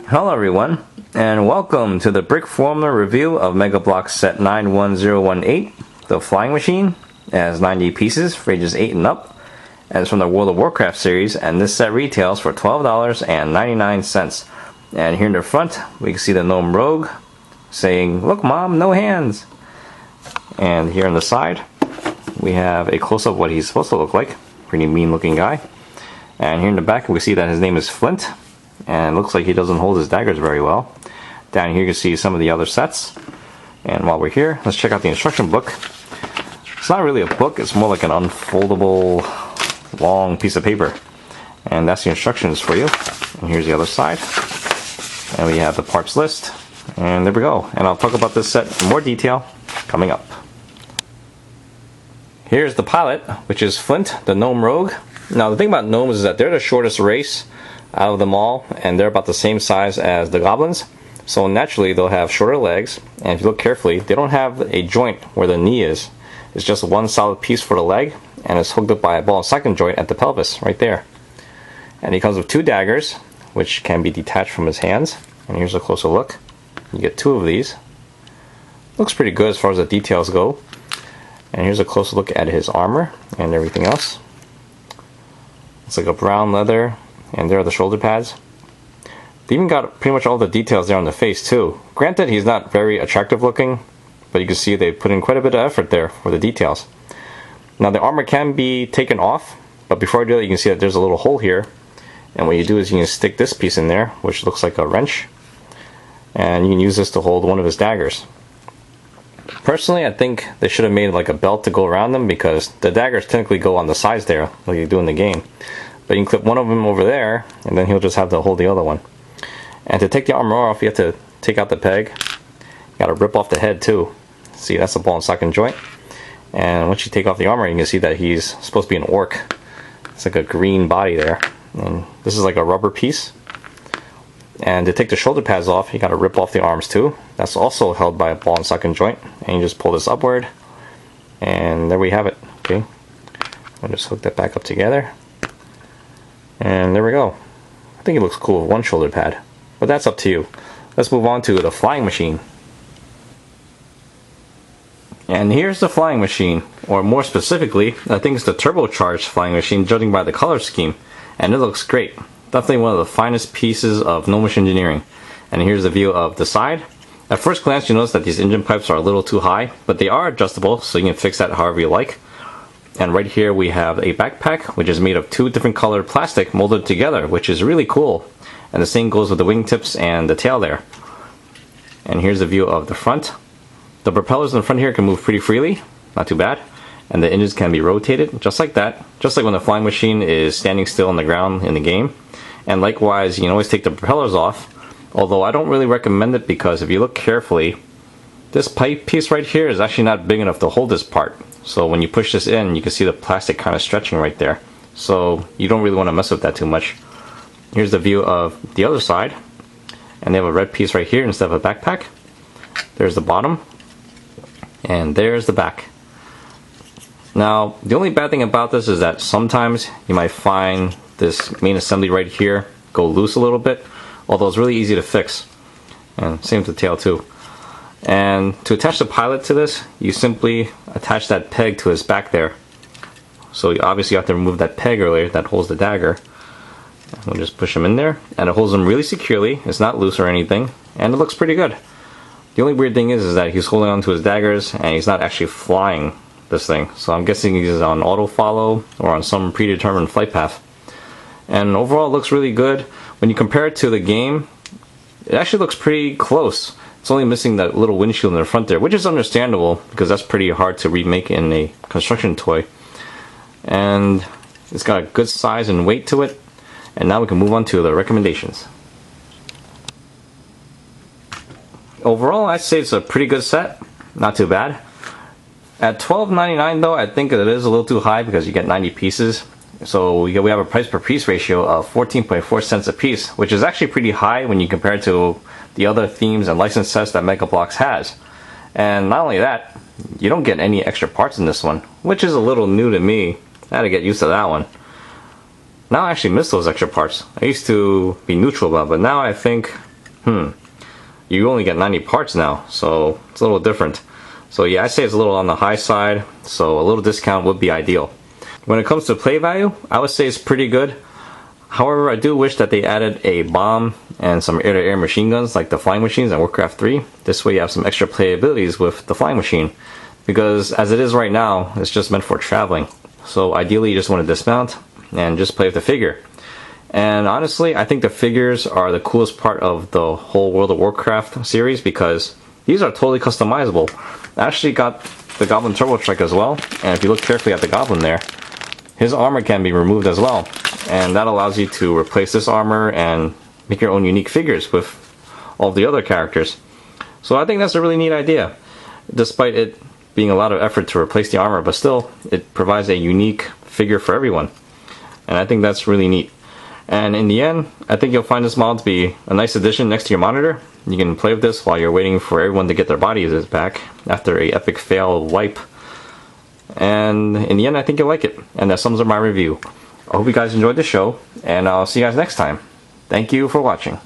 Hello everyone, and welcome to the Brickformula review of Mega Bloks set 91018, the flying machine. It has 90 pieces for ages 8 and up, and it's from the World of Warcraft series, and this set retails for $12.99. And here in the front, we can see the gnome rogue saying, "Look mom, no hands!" And here on the side, we have a close-up of what he's supposed to look like. Pretty mean looking guy. And here in the back, we see that his name is Flint. And it looks like he doesn't hold his daggers very well. Down here you can see some of the other sets. And while we're here, let's check out the instruction book. It's not really a book, it's more like an unfoldable long piece of paper. And that's the instructions for you. And here's the other side. And we have the parts list. And there we go. And I'll talk about this set in more detail coming up. Here's the pilot, which is Flint, the gnome rogue. Now the thing about gnomes is that they're the shortest race out of them all, and they're about the same size as the goblins, so naturally they'll have shorter legs. And if you look carefully, they don't have a joint where the knee is. It's just one solid piece for the leg, and it's hooked up by a ball and socket joint at the pelvis right there. And he comes with 2 daggers, which can be detached from his hands. And here's a closer look. You get 2 of these. Looks pretty good as far as the details go. And here's a closer look at his armor and everything else. It's like a brown leather, and there are the shoulder pads. They even got pretty much all the details there on the face too. Granted, he's not very attractive looking, but you can see they put in quite a bit of effort there for the details. Now the armor can be taken off, but before I do that, you can see that there's a little hole here. And what you do is you can stick this piece in there, which looks like a wrench, and you can use this to hold one of his daggers. Personally, I think they should have made like a belt to go around them, because the daggers technically go on the sides there, like you do in the game. But you can clip one of them over there, and then he'll just have to hold the other one. And to take the armor off, you have to take out the peg. You gotta rip off the head too. See, that's the ball and socket joint. And once you take off the armor, you can see that he's supposed to be an orc. It's like a green body there. And this is like a rubber piece. And to take the shoulder pads off, you gotta rip off the arms too. That's also held by a ball and socket joint. And you just pull this upward, and there we have it. Okay, I'll just hook that back up together. And there we go. I think it looks cool with one shoulder pad, but that's up to you. Let's move on to the flying machine. And here's the flying machine, or more specifically, I think it's the turbocharged flying machine, judging by the color scheme. And it looks great. Definitely one of the finest pieces of gnomish engineering. And here's the view of the side. At first glance, you notice that these engine pipes are a little too high, but they are adjustable, so you can fix that however you like. And right here we have a backpack, which is made of 2 different colored plastic molded together, which is really cool. And the same goes with the wingtips and the tail there. And here's the view of the front. The propellers in the front here can move pretty freely, not too bad. And the engines can be rotated, just like that. Just like when the flying machine is standing still on the ground in the game. And likewise, you can always take the propellers off. Although I don't really recommend it, because if you look carefully, this pipe piece right here is actually not big enough to hold this part. So when you push this in, you can see the plastic kind of stretching right there. So you don't really want to mess with that too much. Here's the view of the other side. And they have a red piece right here instead of a backpack. There's the bottom. And there's the back. Now, the only bad thing about this is that sometimes you might find this main assembly right here go loose a little bit. Although it's really easy to fix. And same with the tail too. And to attach the pilot to this, you simply attach that peg to his back there. So you obviously have to remove that peg earlier that holds the dagger. We'll just push him in there, and it holds him really securely. It's not loose or anything, and it looks pretty good. The only weird thing is that he's holding on to his daggers, and he's not actually flying this thing. So I'm guessing he's on auto follow or on some predetermined flight path. And overall, it looks really good. When you compare it to the game, it actually looks pretty close. It's only missing that little windshield in the front there, which is understandable, because that's pretty hard to remake in a construction toy. And it's got a good size and weight to it. And now we can move on to the recommendations. Overall, I'd say it's a pretty good set. Not too bad. At $12.99 though, I think it is a little too high, because you get 90 pieces. So we have a price per piece ratio of 14.4 cents a piece, which is actually pretty high when you compare it to the other themes and licensed sets that Mega Bloks has. And not only that, you don't get any extra parts in this one, which is a little new to me. I had to get used to that one. Now I actually miss those extra parts. I used to be neutral about it, but now I think You only get 90 parts now, so it's a little different. So yeah, I'd say it's a little on the high side, so a little discount would be ideal. When it comes to play value, I would say it's pretty good. However, I do wish that they added a bomb and some air-to-air machine guns like the flying machines in Warcraft 3. This way you have some extra playabilities with the flying machine. Because as it is right now, it's just meant for traveling. So ideally you just want to dismount and just play with the figure. And honestly, I think the figures are the coolest part of the whole World of Warcraft series because these are totally customizable. I actually got the Goblin Turbo Strike as well, and if you look carefully at the Goblin there, his armor can be removed as well. And that allows you to replace this armor and make your own unique figures with all the other characters. So I think that's a really neat idea. Despite it being a lot of effort to replace the armor, but still, it provides a unique figure for everyone. And I think that's really neat. And in the end, I think you'll find this model to be a nice addition next to your monitor. You can play with this while you're waiting for everyone to get their bodies back after a epic fail wipe. And in the end, I think you'll like it. And that sums up my review. I hope you guys enjoyed the show, and I'll see you guys next time. Thank you for watching.